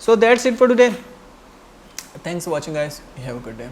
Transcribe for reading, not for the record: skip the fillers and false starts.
So that's it for today. Thanks for watching guys. You have a good day.